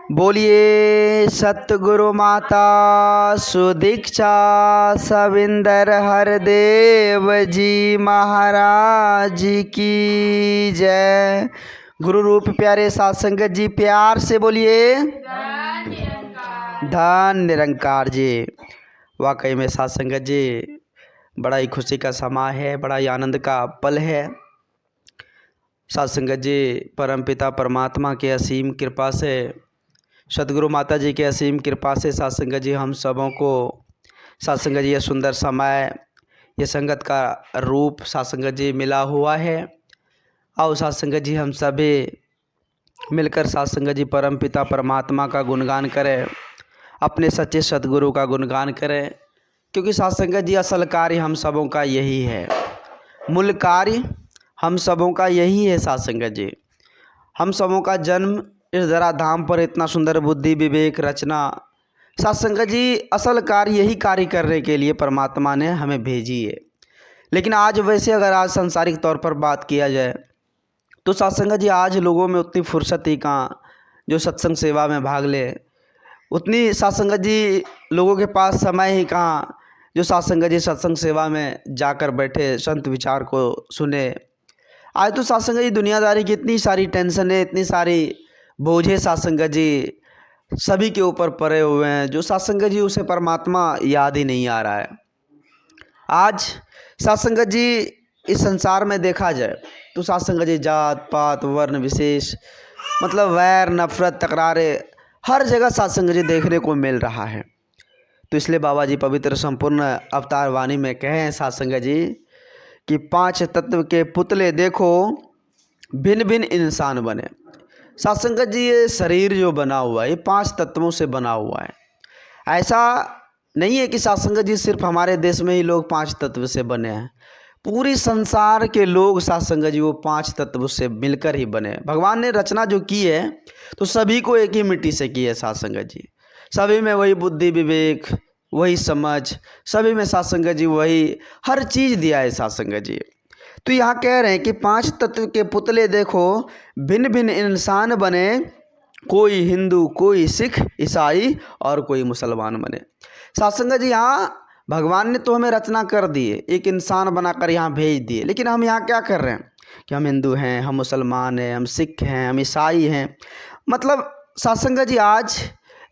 बोलिए सतगुरु माता सुदीक्षा सविंदर हरदेव जी महाराज की जय। गुरु रूप प्यारे साथ संगत जी प्यार से बोलिए धन निरंकार जी। वाकई में साथ संगत जी बड़ा ही खुशी का समय है, बड़ा ही आनंद का पल है। साथ संगत जी परमपिता परमात्मा के असीम कृपा से, सदगुरु माता जी के असीम कृपा से साथ संगत जी हम सबों को साथ संगत जी ये सुंदर समय, ये संगत का रूप साथ संगत जी मिला हुआ है। आओ साथ संगत जी हम सभी मिलकर साथ संगत जी परम पिता परमात्मा का गुणगान करें, अपने सच्चे सदगुरु का गुणगान करें। क्योंकि साथ संगत जी असल कार्य हम सबों का यही है, मूल कार्य हम सबों का यही है। साथ संगत जी हम सबों का जन्म इस धरा धाम पर इतना सुंदर बुद्धि विवेक रचना, साथ संगत जी असल कार्य यही कार्य करने के लिए परमात्मा ने हमें भेजी है। लेकिन आज वैसे अगर आज सांसारिक तौर पर बात किया जाए तो साथ संगत जी आज लोगों में उतनी फुर्सत ही कहाँ जो सत्संग सेवा में भाग ले, उतनी साथ संगत जी लोगों के पास समय ही कहाँ जो साथ संगत जी सत्संग सेवा में जाकर बैठे संत विचार को सुने। आज तो साथ संगत जी दुनियादारी की इतनी सारी टेंशन है, इतनी सारी बोझे साथ संगत जी सभी के ऊपर पड़े हुए हैं, जो साथ संगत जी उसे परमात्मा याद ही नहीं आ रहा है। आज साथ संगत जी इस संसार में देखा जाए तो साथ संगत जी जात पात वर्ण विशेष मतलब वैर नफरत तकरारें हर जगह साथ संगत जी देखने को मिल रहा है। तो इसलिए बाबा जी पवित्र संपूर्ण अवतार वाणी में कहे हैं साथ संगत जी कि 5 तत्व के पुतले देखो भिन्न भिन्न इंसान बने। साथ संगत जी ये शरीर जो बना हुआ है ये 5 तत्वों से बना हुआ है। ऐसा नहीं है कि साथ संगत जी सिर्फ हमारे देश में ही लोग 5 तत्व से बने हैं, पूरी संसार के लोग साथ संगत जी वो 5 तत्व से मिलकर ही बने हैं। भगवान ने रचना जो की है तो सभी को एक ही मिट्टी से की है साथ संगत जी, सभी में वही बुद्धि विवेक वही समझ, सभी में साथ संगत जी वही हर चीज़ दिया है साथ संगत जी। तो यहाँ कह रहे हैं कि 5 तत्व के पुतले देखो भिन्न भिन्न इंसान बने, कोई हिंदू कोई सिख ईसाई और कोई मुसलमान बने। साथ संगत जी यहाँ भगवान ने तो हमें रचना कर दी है, एक इंसान बनाकर यहाँ भेज दिए, लेकिन हम यहाँ क्या कर रहे हैं कि हम हिंदू हैं, हम मुसलमान हैं, हम सिख हैं, हम ईसाई हैं। मतलब साथ संगत जी आज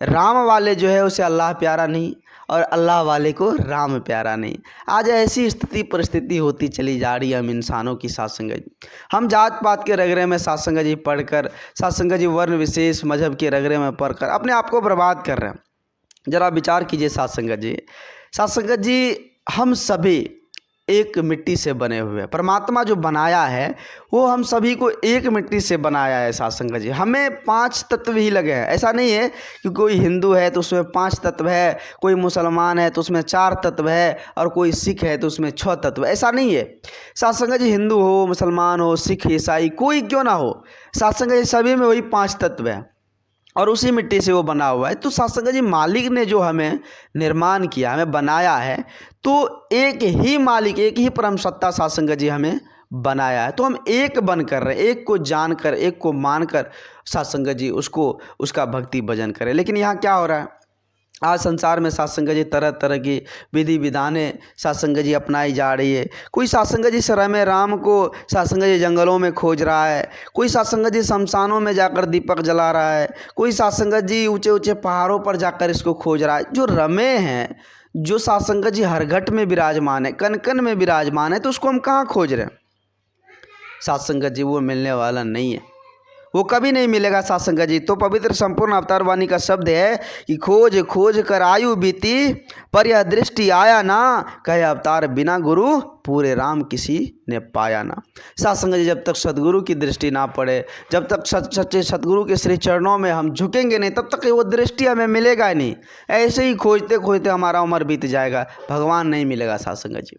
राम वाले जो है उसे अल्लाह प्यारा नहीं और अल्लाह वाले को राम प्यारा नहीं। आज ऐसी स्थिति परिस्थिति होती चली जा रही है हम इंसानों की साथ संगत जी। हम जात पात के रगड़े में साथ संगत जी पढ़कर, साथ संगत जी वर्ण विशेष मजहब के रगड़े में पढ़कर अपने आप को बर्बाद कर रहे हैं। ज़रा विचार कीजिए साथ संगत जी। साथ संगत जी हम सभी एक मिट्टी से बने हुए हैं, परमात्मा जो बनाया है वो हम सभी को एक मिट्टी से बनाया है। साथ संगत जी हमें 5 तत्व ही लगे हैं। ऐसा नहीं है कि कोई हिंदू है तो उसमें 5 तत्व है, कोई मुसलमान है तो उसमें 4 तत्व है और कोई सिख है तो उसमें 6 तत्व, ऐसा नहीं है। साथ संगत जी हिंदू हो मुसलमान हो सिख ईसाई कोई क्यों ना हो, साथ संगत जी सभी में वही 5 तत्व है और उसी मिट्टी से वो बना हुआ है। तो साथ संगत जी मालिक ने जो हमें निर्माण किया, हमें बनाया है, तो एक ही मालिक एक ही परम सत्ता साथ संगत जी हमें बनाया है। तो हम एक बन कर रहे, एक को जानकर एक को मानकर साथ संगत जी उसका भक्ति भजन करें। लेकिन यहाँ क्या हो रहा है, आज संसार में साथ संगत जी तरह तरह की विधि विधानें साथ संगत जी अपनाई जा रही है। कोई साथ संगत जी शरय में राम को साथ संगत जी जंगलों में खोज रहा है, कोई साथ संगत जी शमशानों में जाकर दीपक जला रहा है, कोई साथ संगत जी ऊंचे ऊंचे पहाड़ों पर जाकर इसको खोज रहा है। जो रमे हैं, जो साथ संगत जी हर घट में विराजमान है, कन कन में विराजमान है, तो उसको हम कहाँ खोज रहे हैं। साथ संगत जी वो मिलने वाला नहीं है, वो कभी नहीं मिलेगा साथ संगत जी। तो पवित्र संपूर्ण अवतार वाणी का शब्द है कि खोज खोज कर आयु बीती पर यह दृष्टि आया ना, कहे अवतार बिना गुरु पूरे राम किसी ने पाया ना। साथ संगत जी जब तक सदगुरु की दृष्टि ना पड़े, जब तक सच्चे सदगुरु के श्री चरणों में हम झुकेंगे नहीं, तब तक वो दृष्टि हमें मिलेगा ही नहीं। ऐसे ही खोजते खोजते हमारा उम्र बीत जाएगा, भगवान नहीं मिलेगा साथ संगत जी।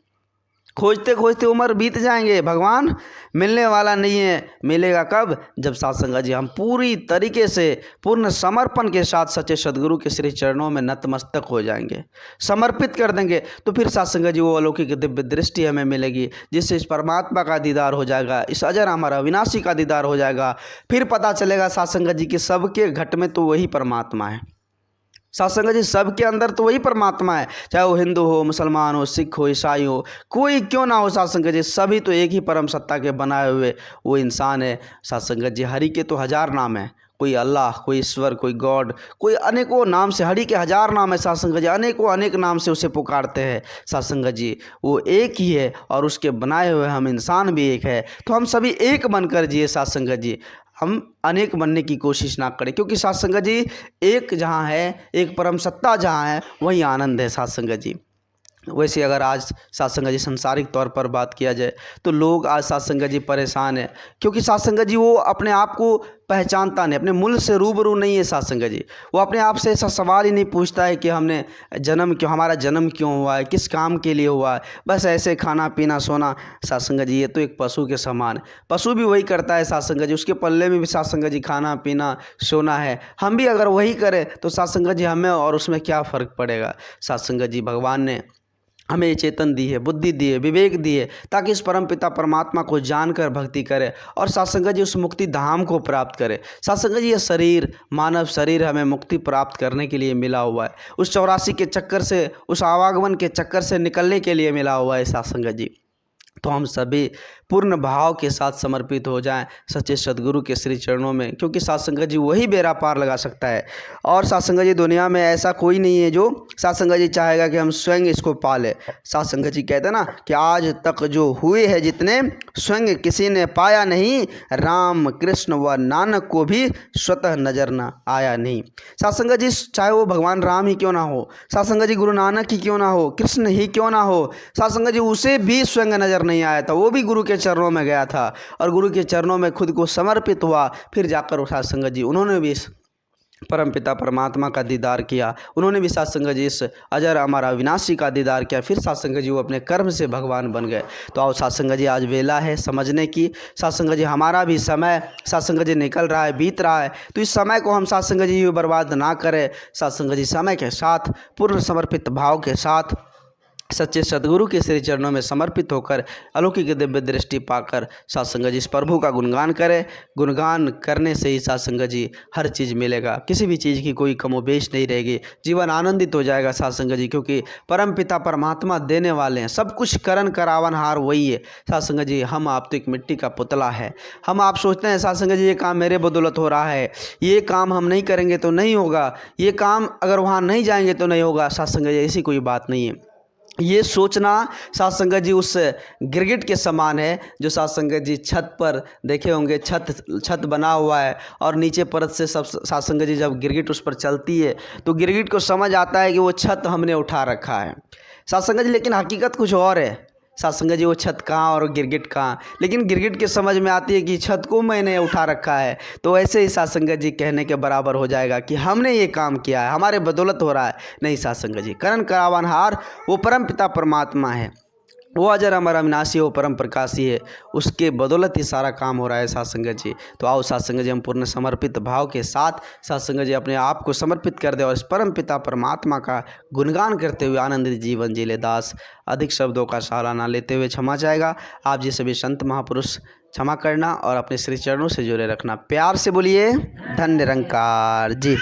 खोजते खोजते उम्र बीत जाएंगे, भगवान मिलने वाला नहीं है। मिलेगा कब? जब साथ संगत जी हम पूरी तरीके से पूर्ण समर्पण के साथ सच्चे सदगुरु के श्री चरणों में नतमस्तक हो जाएंगे, समर्पित कर देंगे। तो फिर साथ संगत जी वो अलौकिक दिव्य दृष्टि हमें मिलेगी, जिससे इस परमात्मा का दीदार हो जाएगा, इस अजर अमर अविनाशी का दीदार हो जाएगा। फिर पता चलेगा साथ संगत जी कि सबके घट में तो वही परमात्मा है। साथ संगत जी सबके अंदर तो वही परमात्मा है, चाहे वो हिंदू हो, मुसलमान हो, सिख हो, ईसाई हो, कोई क्यों ना हो। साथ संगत जी सभी तो एक ही परम सत्ता के बनाए हुए वो इंसान है। साथ संगत जी हरि के तो हजार नाम है, कोई अल्लाह, कोई ईश्वर, कोई गॉड, कोई अनेकों नाम से, हरि के हजार नाम है। साथ संगत जी अनेकों अनेक नाम से उसे पुकारते हैं। साथ संगत जी वो एक ही है और उसके बनाए हुए हम इंसान भी एक है। तो हम सभी एक बनकर जिए साथ संगत जी, हम अनेक बनने की कोशिश ना करें, क्योंकि साथ संगत जी एक जहाँ है, एक परम सत्ता जहाँ है, वहीं आनंद है साथ संगत जी। वैसे अगर आज साथ संगत जी संसारिक तौर पर बात किया जाए तो लोग आज साथ संगत जी परेशान है, क्योंकि साथ संगत जी वो अपने आप को पहचानता नहीं, अपने मूल से रूबरू नहीं है। साथ संगत जी वो अपने आप से ऐसा सवाल ही नहीं पूछता है कि हमने हमारा जन्म क्यों हुआ है, किस काम के लिए हुआ है। बस ऐसे खाना पीना सोना। साथ संगत जी ये तो एक पशु के समान है, पशु भी वही करता है साथ संगत जी, उसके पल्ले में भी साथ संगत जी खाना पीना सोना है। हम भी अगर वही करें तो साथ संगत जी हमें और उसमें क्या फ़र्क पड़ेगा। साथ संगत जी भगवान ने हमें ये चेतन दी है, बुद्धि दी है, विवेक दी है, ताकि इस परम पिता परमात्मा को जानकर भक्ति करे और साथ संगत जी उस मुक्ति धाम को प्राप्त करे। साथ संगत जी ये शरीर, मानव शरीर हमें मुक्ति प्राप्त करने के लिए मिला हुआ है, उस 84 के चक्कर से, उस आवागमन के चक्कर से निकलने के लिए मिला हुआ है साथ संगत जी। तो हम सभी पूर्ण भाव के साथ समर्पित हो जाएं सच्चे सदगुरु के श्री चरणों में, क्योंकि साथ संगत जी वही बेड़ा पार लगा सकता है। और साथ संगत जी दुनिया में ऐसा कोई नहीं है जो साथ संगत जी चाहेगा कि हम स्वयं इसको पाले। साथ संगत जी कहते हैं ना कि आज तक जो हुए हैं जितने, स्वयं किसी ने पाया नहीं, राम कृष्ण व नानक को भी स्वतः नजर न आया नहीं। साथ संगत जी चाहे वो भगवान राम ही क्यों ना हो, साथ संगत जी गुरु नानक ही क्यों ना हो, कृष्ण ही क्यों ना हो, साथ संगत जी उसे भी स्वयं नजर नहीं आया था, वो भी गुरु के चरणों में गया था और गुरु के चरणों में खुद को समर्पित हुआ। फिर जाकर साथ संगत जी उन्होंने भी इस परम पिता परमात्मा का दीदार किया, उन्होंने भी साथ संगत जी इस अजर अमर अविनाशी का दीदार किया। फिर साथ संगत जी वो अपने कर्म से भगवान बन गए। तो आओ साथ संगत जी आज वेला है समझने की। साथ संगत जी हमारा भी समय साथ संगत जी निकल रहा है, बीत रहा है, तो इस समय को हम साथ संगत जी बर्बाद ना करें। साथ संगत जी समय के साथ पूर्ण समर्पित भाव के साथ सच्चे सदगुरु के श्री चरणों में समर्पित होकर अलौकिक दिव्य दृष्टि पाकर साथ संगत जी इस प्रभु का गुणगान करें। गुणगान करने से ही साथ संगत जी हर चीज़ मिलेगा, किसी भी चीज़ की कोई कमोबेश नहीं रहेगी, जीवन आनंदित हो जाएगा साथ संगत जी, क्योंकि परम पिता परमात्मा देने वाले हैं, सब कुछ करन करावनहार वही है। साथ संगत जी हम आप तो एक मिट्टी का पुतला है। हम आप सोचते हैं साथ संगत जी ये काम मेरे बदौलत हो रहा है, ये काम हम नहीं करेंगे तो नहीं होगा, ये काम अगर वहाँ नहीं जाएंगे तो नहीं होगा। साथ संगत जी ऐसी कोई बात नहीं है। ये सोचना साथ संगत जी उस गिरगिट के समान है जो साथ संगत जी छत पर देखे होंगे, छत बना हुआ है और नीचे परत से सब साथ संगत जी जब गिरगिट उस पर चलती है तो गिरगिट को समझ आता है कि वो छत हमने उठा रखा है साथ संगत जी, लेकिन हकीकत कुछ और है। साथ संगत जी वो छत कहाँ और गिरगिट कहाँ, लेकिन गिरगिट के समझ में आती है कि छत को मैंने उठा रखा है। तो ऐसे ही साथ संगत जी कहने के बराबर हो जाएगा कि हमने ये काम किया है, हमारे बदौलत हो रहा है। नहीं साथ संगत जी, करन करावनहार वो परम पिता परमात्मा है, वो अजर अमर अविनाशी, वो परम प्रकाशी है, उसके बदौलत ही सारा काम हो रहा है साथ संगत जी। तो आओ साथ संगत जी हम पूर्ण समर्पित भाव के साथ साथ संगत जी अपने आप को समर्पित कर दे और इस परम पिता परमात्मा का गुणगान करते हुए आनंदित जीवन जी ले। दास अधिक शब्दों का सहारा ना लेते हुए क्षमा चाहेगा। आप जैसे भी संत महापुरुष क्षमा करना और अपने श्री चरणों से जुड़े रखना। प्यार से बोलिए धन्य निरंकार जी।